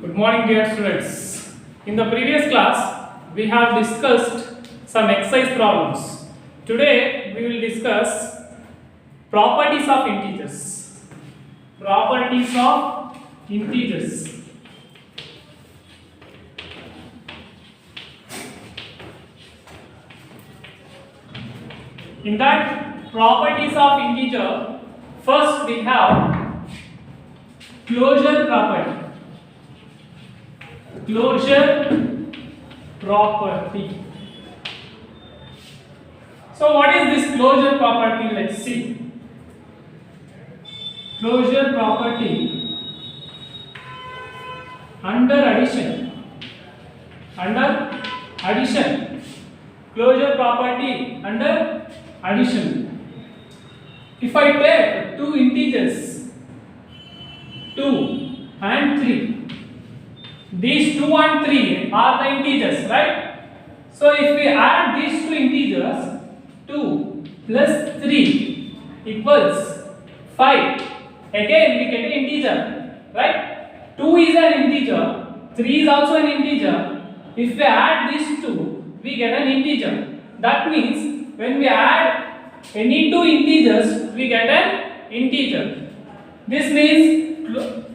Good morning, dear students. In the previous class, we have discussed some exercise problems. Today, we will discuss properties of integers. Properties of integers. In that properties of integer, first we have closure property. Closure property. So what is this closure property? Let's see. Closure property under addition. Under addition. Closure property under addition. If I take two integers 2 and 3, these 2 and 3 are the integers, right? So if we add these two integers, 2 plus 3 equals 5. Again we get an integer, right? 2 is an integer, 3 is also an integer. If we add these two, we get an integer. That means when we add any two integers, we get an integer. This means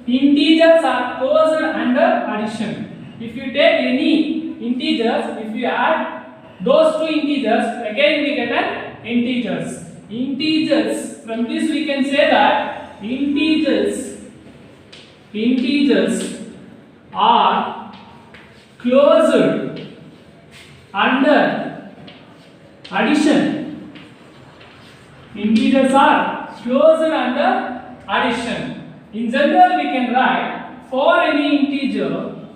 integers are closed under addition. If you take any integers, if you add those two integers, again we get an integers. Integers, from this we can say that integers are closed under addition. Integers are closed under addition. In general, we can write for any integer,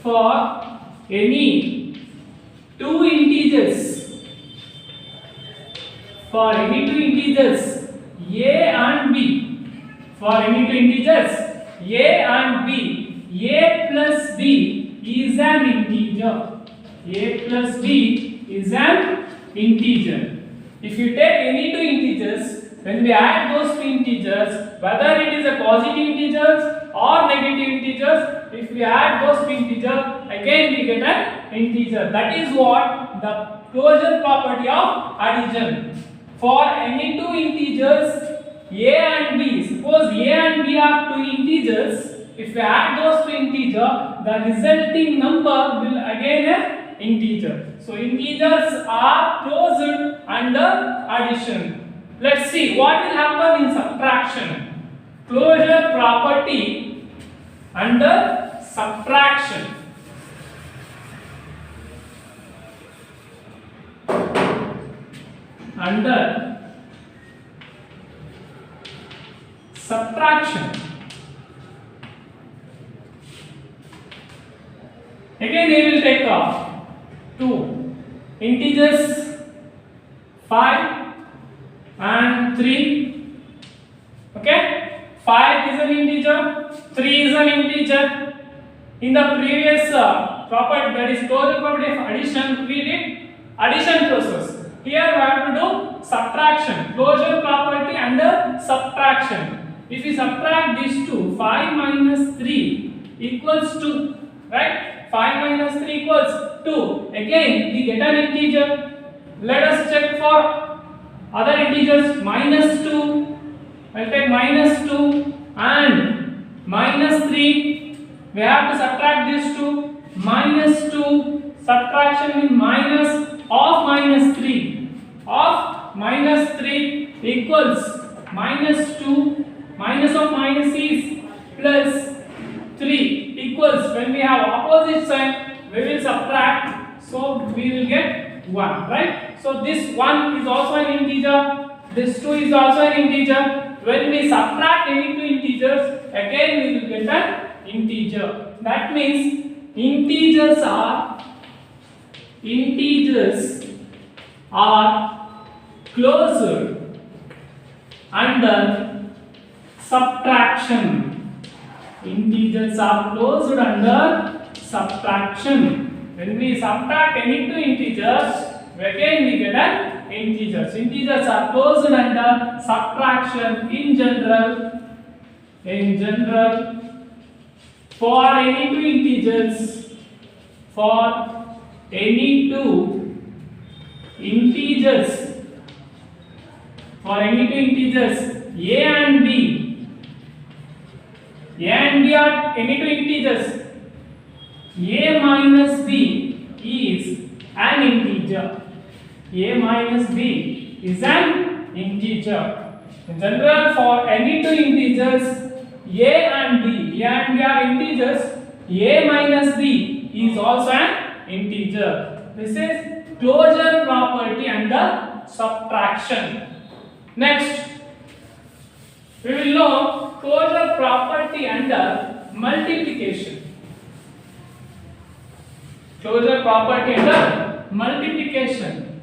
for any two integers, for any two integers a and b, for any two integers a and b, a plus b is an integer. A plus b is an integer. If you take any two integers, when we add those two integers, whether it is a positive integers or negative integers, if we add those two integers, again we get an integer. That is what the closure property of addition. For any two integers a and b, suppose a and b are two integers, if we add those two integers, the resulting number will again an integer. So integers are closed under addition. Let's see what will happen in subtraction. Closure property under subtraction. Under subtraction. Again we will take off two integers 5 and 3. Okay, 5 is an integer, 3 is an integer. In the previous property, that is closure property of addition, we did addition process. Here we have to do subtraction. Closure property under subtraction. If we subtract these two, 5 minus 3 equals 2, right? 5 minus 3 equals 2. Again we get an integer. Let us check for other integers. Minus 2, I'll take minus 2 and minus 3. We have to subtract these two. Minus 2, subtraction means minus of minus 3. Of minus 3 equals minus 2. Minus of minus is plus 3 equals, when we have opposite sign, we will subtract. So we will get 1, right? So this 1 is also an integer, this 2 is also an integer. When we subtract any two integers, again we will get an integer. That means integers are closed under subtraction. Integers are closed under subtraction. When we subtract any two integers, again we get an integers. Integers are closed under subtraction. In general, for any two integers, for any two integers, for any two integers a and b, a and b are any two integers, a minus b is an integer, a minus b is an integer. In general, for any two integers a and b are integers, a minus b is also an integer. This is closure property under subtraction. Next, we will know closure property under multiplication. Closure property under multiplication.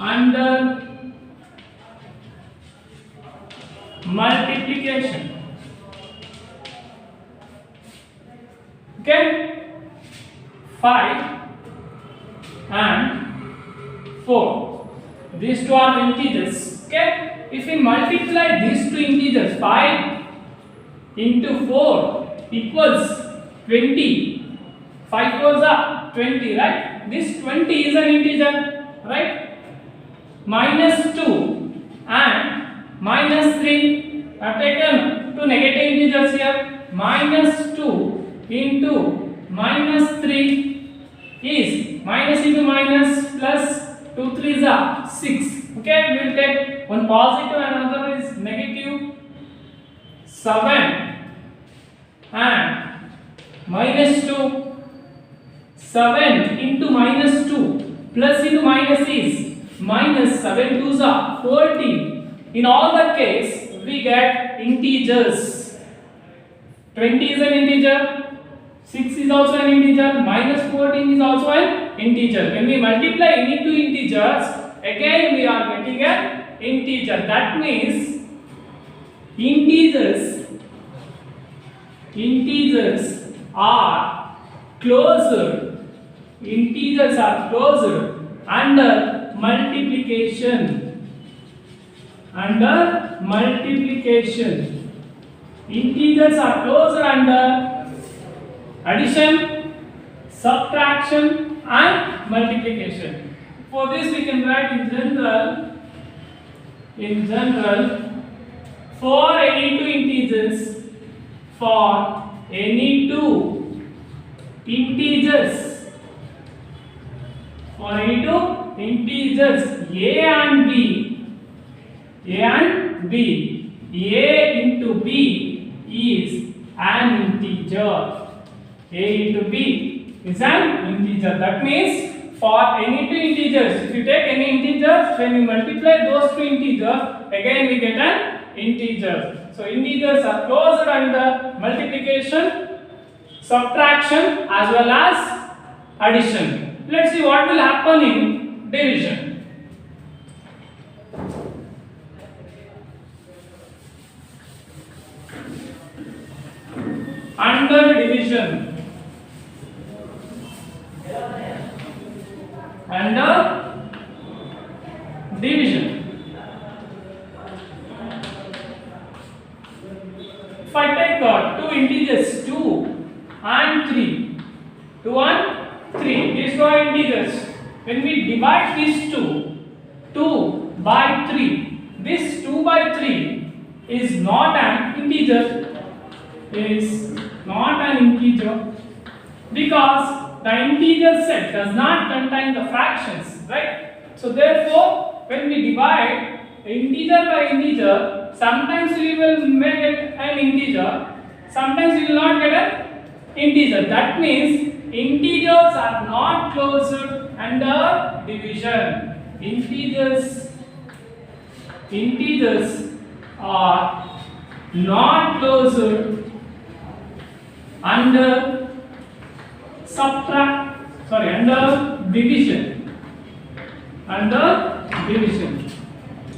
Under multiplication. Okay, 5 and 4. These two are integers. Okay, if we multiply these two integers, 5 into 4 equals 20. 5 4s are 20, right? This 20 is an integer, right? Minus 2 and minus 3. I have taken two negative integers here. Minus 2 into minus 3 is minus into minus plus 2 3s are 6. Okay, we will take one positive and another is negative. 7 and minus 2. 7 into minus 2 plus into minus is minus 7 2s are 14. In all the case, we get integers. 20 is an integer, 6 is also an integer, minus 14 is also an integer. When we multiply any two integers, again we are getting an integer. That means integers are closed. Integers are closed under multiplication. Under multiplication. Integers are closed under addition, subtraction and multiplication. For this we can write in general for any two integers, for any two integers, for any two integers a and b, a into b is an integer. A into b is an integer. That means for any two integers, if you take any integers, when you multiply those two integers, again we get an integer. So integers are closed under multiplication, subtraction as well as addition. Let's see what will happen in division. Under division. Under division. If I take two integers 2 and 3, 2 and 3, these two are integers. When we divide these two by 3, this 2 by 3 is not an integer. Is not an integer because the integer set does not contain the fractions, right? So therefore, when we divide integer by integer, sometimes we will make it an integer, sometimes we will not get an integer. That means integers are not closed under division. Integers are not closed under under division. Under division.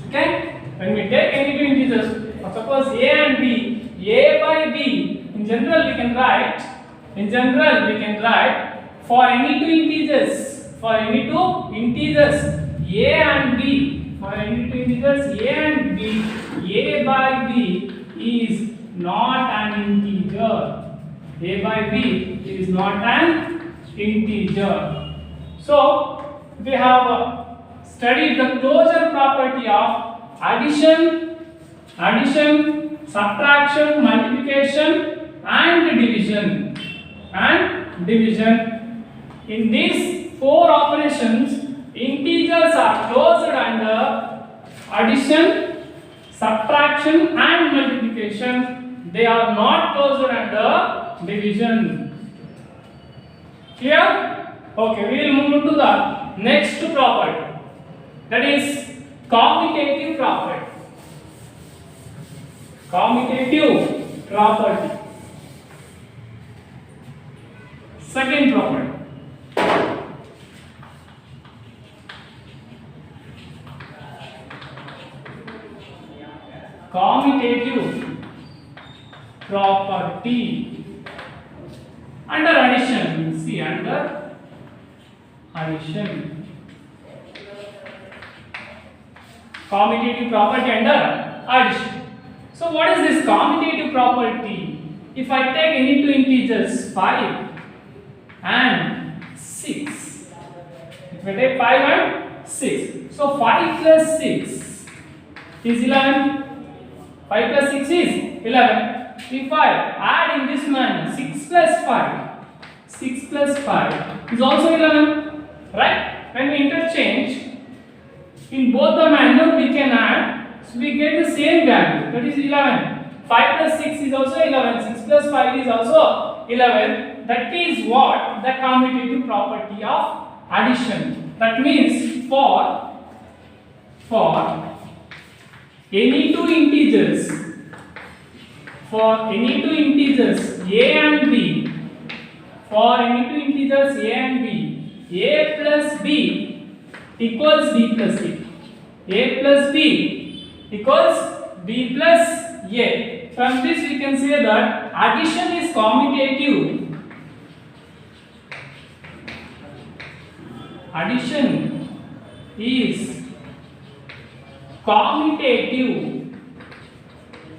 Okay? When we take any two integers, suppose a and b, a by b, in general we can write for any two integers, a and b, for any two integers a and b, a by b is not an integer. A by B is not an integer. So we have studied the closure property of addition, subtraction, multiplication and division. In these four operations, integers are closed under addition, subtraction and multiplication. They are not closed under division. Clear? Okay, we will move to the next property, that is commutative property. Commutative property. Second property. Commutative property. Under addition, you see under addition. Commutative property under addition. So what is this commutative property? If I take any two integers 5 and 6. If I take 5 and 6. So 5 plus 6 is 11. 5 plus 6 is 11. If I add in this manner 6 plus 5 is also 11. Right? When we interchange, in both the manner we can add, so we get the same value, that is 11. 5 plus 6 is also 11. 6 plus 5 is also 11. That is what the commutative property of addition. That means for any two integers, a and b, a plus b equals b plus a plus b equals b plus a. From this we can say that addition is commutative. Addition is commutative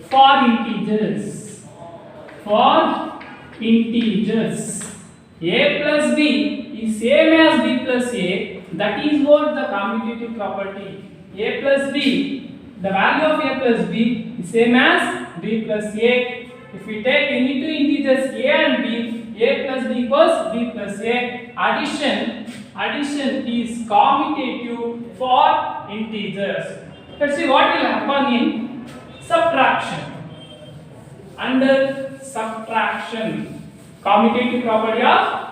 for integers. A plus b is same as b plus a. That is what the commutative property. A plus b, the value of a plus b is same as b plus a. If we take any two integers a and b, a plus b equals b plus a. Addition is commutative for integers. Let's see what will happen in subtraction. Under subtraction, commutative property of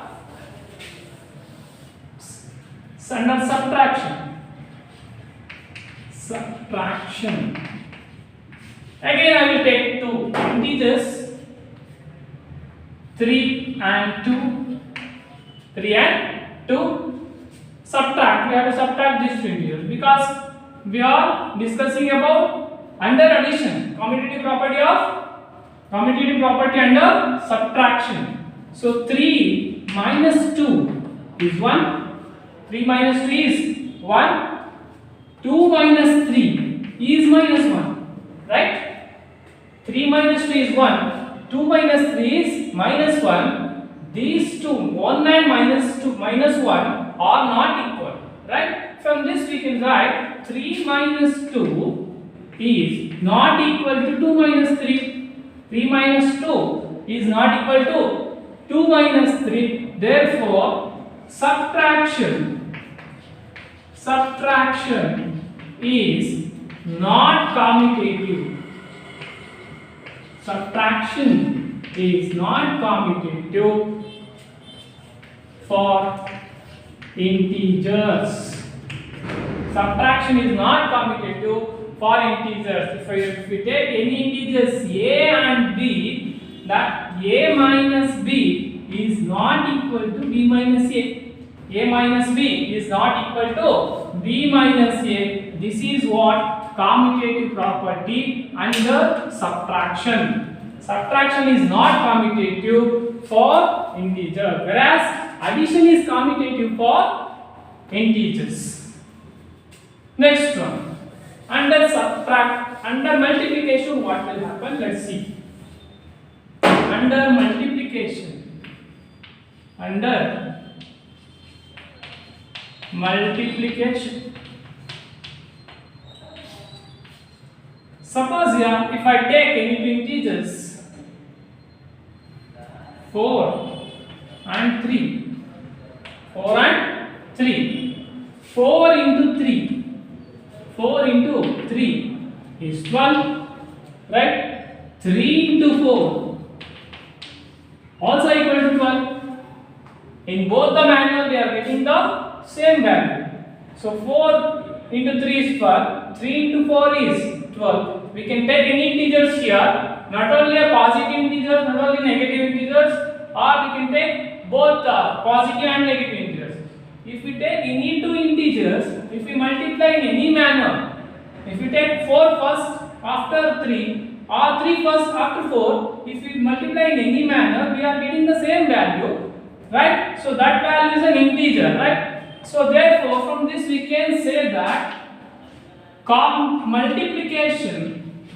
under subtraction. Again I will take two integers 3 and 2. Subtract. We have to subtract these two integers because we are discussing about under addition, commutative property under subtraction. So 3 minus 2 is 1. 3 minus 3 is 1. 2 minus 3 is minus 1. Right? 3 minus 3 is 1. 2 minus 3 is minus 1. These two, 1 and minus 1 are not equal. Right? From this we can write 3 minus 2 is not equal to 2 minus 3. 3 minus 2 is not equal to 2 minus 3. Therefore, subtraction is not commutative. Subtraction is not commutative for integers. Subtraction is not commutative for integers. If we take any integers a and b, that a minus b is not equal to b minus a. A minus b is not equal to b minus a. This is what commutative property under subtraction. Subtraction is not commutative for integer, whereas addition is commutative for integers. Next one. Under multiplication, what will happen? Let's see. under multiplication. Under multiplication. Suppose here, if I take any two integers 4 and 3, 4 and 3, 4 into 3, 4 into 3 is 12, right? 3 into 4 also equal to 12. In both the manual we are getting the same value. So 4 into 3 is 12, 3 into 4 is 12. We can take any integers here, not only a positive integers, not only negative integers, or we can take both positive and negative integers. If we take any two integers, if we multiply in any manner, if we take 4 first after 3 or 3 first after 4, if we multiply in any manner, we are getting the same value, right? So that value is an integer, right? So therefore from this we can say that multiplication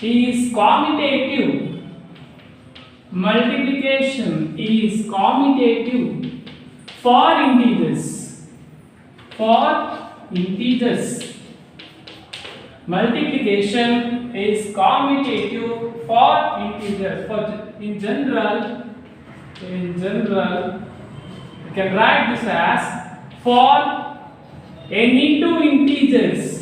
is commutative. Multiplication is commutative for integers. For integers. Multiplication is commutative for integers. In general, you can write this as for any two integers.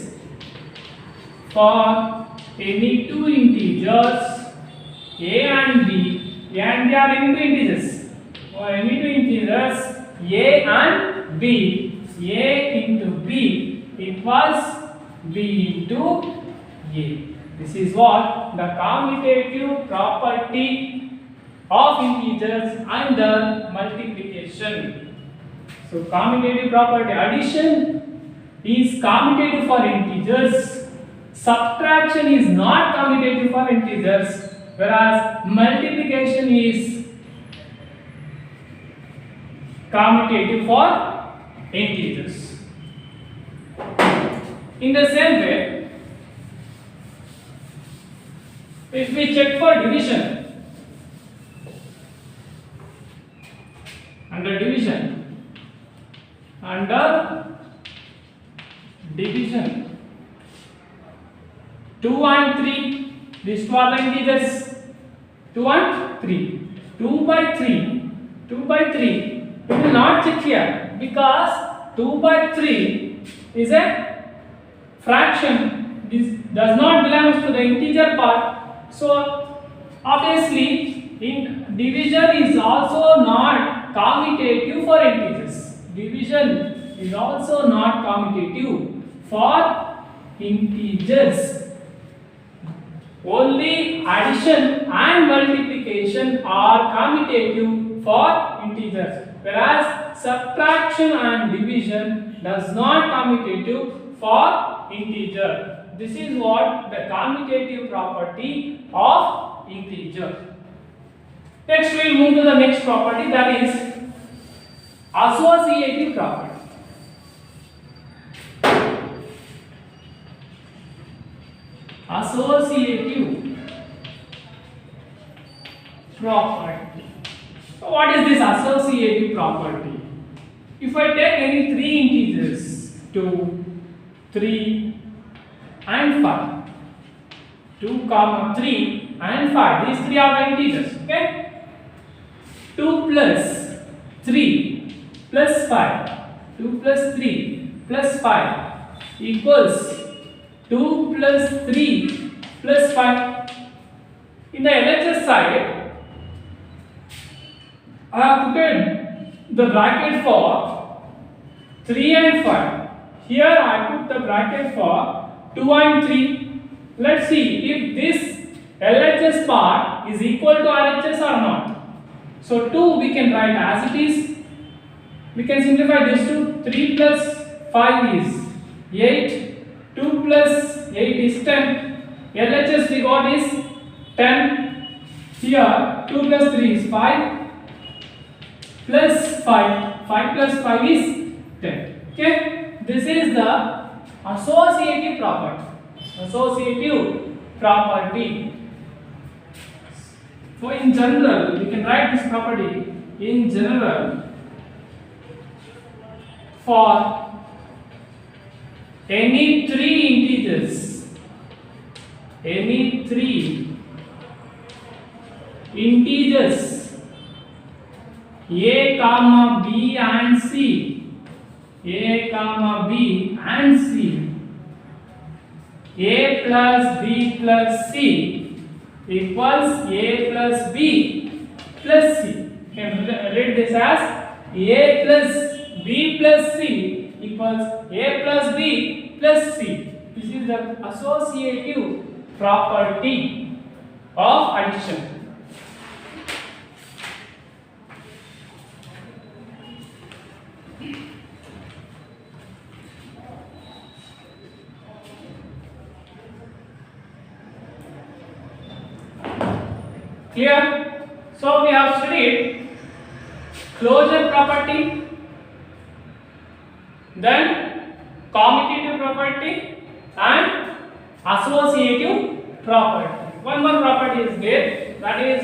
For any two integers a and b are any two integers. For any two integers a and b, a into b equals b into a. This is what the commutative property of integers under multiplication. So commutative property, addition is commutative for integers. Subtraction is not commutative for integers, whereas multiplication is commutative for integers. In the same way, if we check for division, under division 2 and 3, these two are the integers 2 and 3. 2 by 3, we will not check here because 2 by 3 is a fraction. This does not belong to the integer part. So obviously in division is also not commutative for integers. Division is also not commutative for integers. Only addition and multiplication are commutative for integers, whereas subtraction and division does not commutative for integer. This is what the commutative property of integer. Next we will move to the next property, that is associative property. Associative property. So what is this associative property? If I take any three integers 2, 3 and 5, 2, 3 and 5, these three are the integers, okay? 2 plus 3 plus 5, 2 plus 3 plus 5 equals 2 plus 3 plus 5. In the LHS side, I have put the bracket for 3 and 5. Here I put the bracket for 2 and 3. Let's see if this LHS part is equal to RHS or not. So 2 we can write as it is. We can simplify this to 3 plus 5 is 8. 2 plus 8 is 10. LHS we got is 10. Here 2 plus 3 is 5 plus 5. 5 plus 5 is 10. Okay. This is the associative property. Associative property. So in general, we can write this property in general for any three integers, a comma b and c, a comma b and c, a plus b plus c equals a plus b plus c. You can read this as a plus b plus c equals a plus b plus c. This is the associative property of addition. Clear? So we have studied closure property, then commutative property and associative property. One more property is there, that is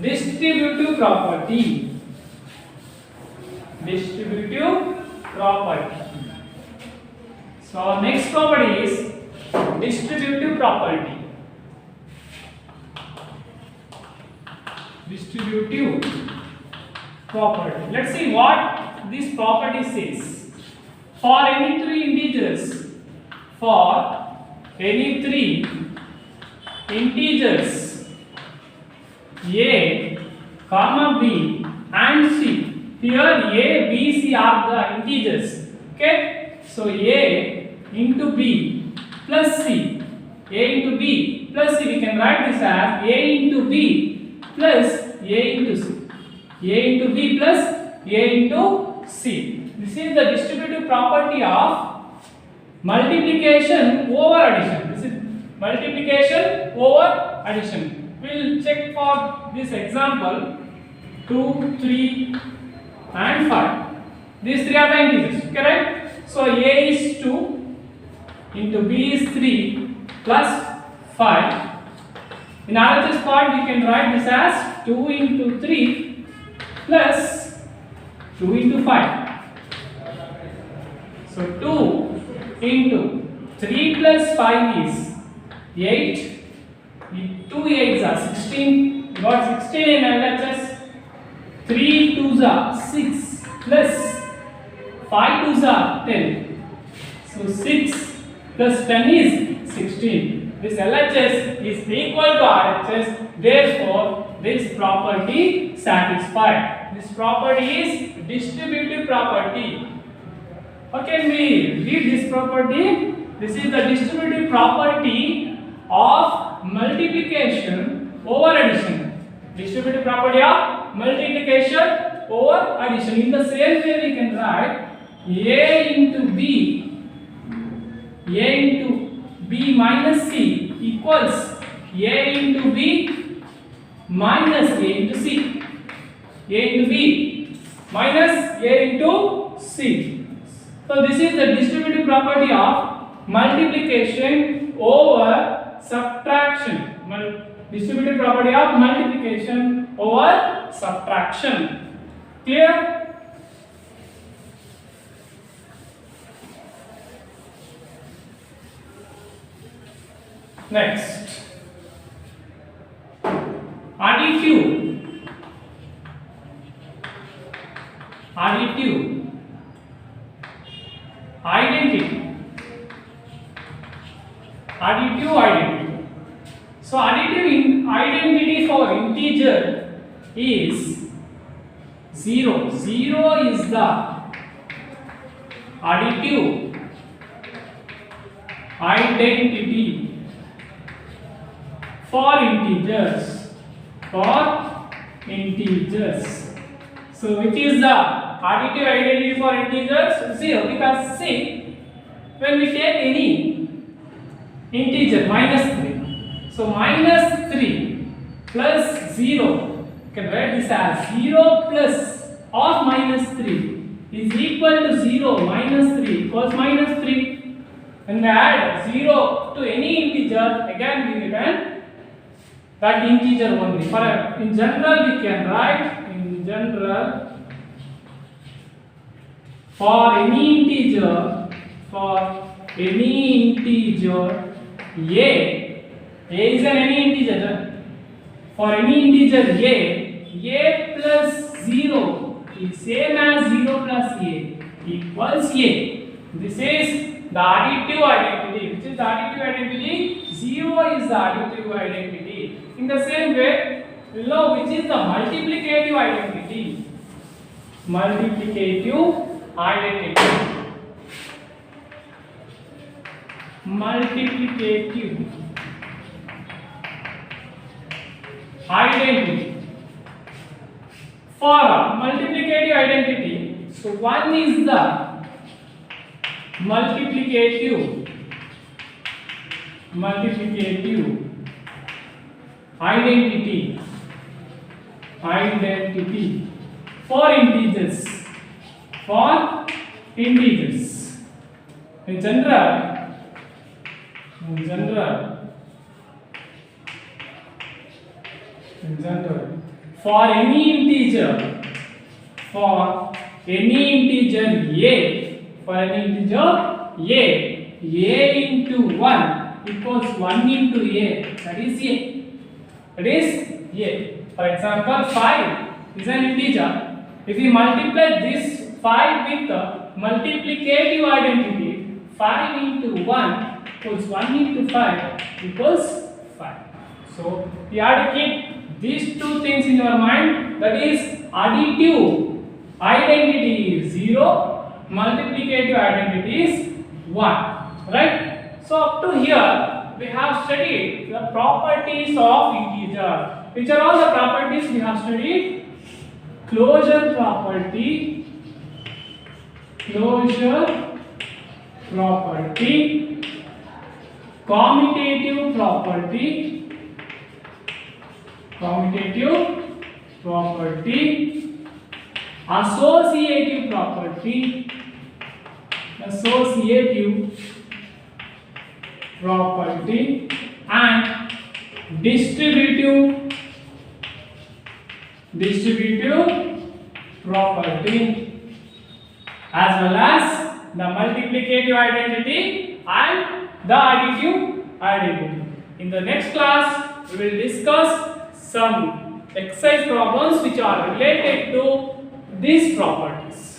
distributive property. Distributive property. So next property is distributive property. Distributive property. Let's see what this property says. For any three integers, a comma b and c. Here a, b, c are the integers. Okay, so a into b plus c, a into b plus c, we can write this as a into b plus a into c, a into b plus a into c. This is the distributive property of multiplication over addition. This is multiplication over addition. We will check for this example 2, 3 and 5. These three are the integers, correct? So a is 2 into b is 3 plus 5. In RHS part we can write this as 2 into 3 plus 2 into 5. So 2 into 3 plus 5 is 8. 2 8s are 16. We got 16 in LHS. 3 2s are 6 plus 5 2s are 10. So 6 plus 10 is 16. This LHS is equal to RHS. Therefore, this property satisfied. This property is distributive property. How can we read this property? This is the distributive property of multiplication over addition. Distributive property of multiplication over addition. In the same way, we can write a into b minus c equals a into b minus a into c. A into b minus a into c. So this is the distributive property of multiplication over subtraction. Distributive property of multiplication over subtraction. Clear? Next, additive, identity, additive identity. So additive identity for integer is 0. 0 is the additive identity for integers. So which is the additive identity for integers? 0, because see, when we take any integer -3, so -3 plus 0, you can write this as 0 plus of -3 is equal to 0 minus 3 equals -3. When we add 0 to any integer, again we return that integer only. In general, we can write in general for any integer a is any integer. For any integer a plus 0 is same as 0 plus a equals a. This is the additive identity. Which is the additive identity? 0 is the additive identity. In the same way, we know which is the multiplicative identity. Multiplicative identity. Multiplicative identity. For multiplicative identity, so 1 is the multiplicative identity for integers. In general, for any integer a into 1 equals 1 into a, that is a. For example, 5 is an integer. If we multiply this 5 with the multiplicative identity, 5 into 1 equals 1 into 5 equals 5. So we have to keep these two things in your mind, that is additive identity is 0, multiplicative identity is 1, right? So up to here we have studied the properties of integer. Which are all the properties we have studied? Closure property, commutative property, associative property, and distributive property, as well as the multiplicative identity and the additive identity. In the next class, we will discuss some exercise problems which are related to these properties.